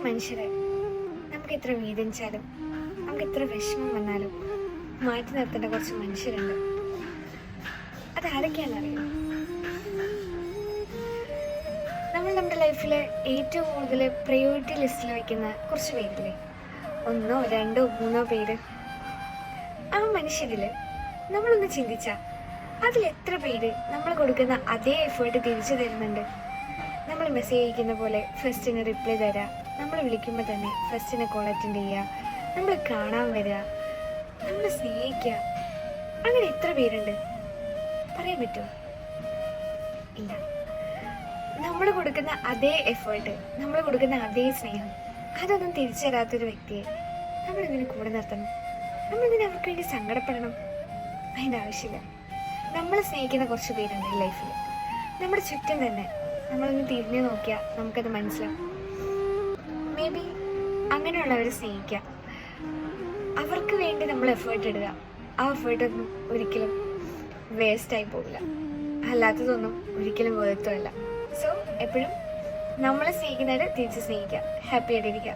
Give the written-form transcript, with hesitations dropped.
മനുഷ്യരെ നമുക്ക് എത്ര വേദനിച്ചാലും നമുക്ക് എത്ര വിഷമം വന്നാലും മാറ്റി നിർത്തേണ്ട കുറച്ച് മനുഷ്യരുണ്ട്. അതാരൊക്കെയാണെന്നറിയോ? നമ്മൾ നമ്മുടെ ലൈഫിൽ ഏറ്റവും കൂടുതൽ പ്രയോറിറ്റി ലിസ്റ്റിൽ വയ്ക്കുന്ന കുറച്ച് പേരില്ലേ, 1 2 3 പേര്. ആ മനുഷ്യരിൽ നമ്മളൊന്ന് ചിന്തിച്ചാൽ അതിലെത്ര പേര് നമ്മൾ കൊടുക്കുന്ന അതേ എഫേർട്ട് തിരിച്ചു തരുന്നുണ്ട്? നമ്മൾ മെസ്സേജ് അയക്കുന്ന പോലെ ഫസ്റ്റിന് റിപ്ലൈ തരാം, നമ്മൾ വിളിക്കുമ്പോൾ തന്നെ ഫസ്റ്റിനെ കോൾ അറ്റൻഡ് ചെയ്യുക, നമ്മൾ കാണാൻ വരിക, നമ്മൾ സ്നേഹിക്കുക. അങ്ങനെ എത്ര പേരുണ്ട്? പറയാൻ പറ്റുമോ? ഇല്ല. നമ്മൾ കൊടുക്കുന്ന അതേ എഫേർട്ട്, നമ്മൾ കൊടുക്കുന്ന അതേ സ്നേഹം, അതൊന്നും തിരിച്ചു തരാത്തൊരു വ്യക്തിയെ നമ്മളിങ്ങനെ കൂടെ നിർത്തണം? നമ്മളിങ്ങനെ അവർക്ക് വേണ്ടി സങ്കടപ്പെടണം? അതിൻ്റെ ആവശ്യമില്ല. നമ്മൾ സ്നേഹിക്കുന്ന കുറച്ച് പേരുണ്ട് ഈ ലൈഫിൽ. നമ്മുടെ ചുറ്റും തന്നെ നമ്മളൊന്ന് തിരിഞ്ഞു നോക്കിയാൽ നമുക്കത് മനസ്സിലാവും. മേ ബി അങ്ങനെയുള്ളവരെ സ്നേഹിക്കുക, അവർക്ക് വേണ്ടി നമ്മൾ എഫേർട്ട് ഇടുക. ആ എഫേർട്ടൊന്നും ഒരിക്കലും വേസ്റ്റായി പോകില്ല, അല്ലാത്തതൊന്നും ഒരിക്കലും വേർത്തുമല്ല. സോ എപ്പോഴും നമ്മളെ സ്നേഹിക്കുന്നവരെ തിരിച്ച് സ്നേഹിക്കുക, ഹാപ്പി ആയിട്ടിരിക്കുക.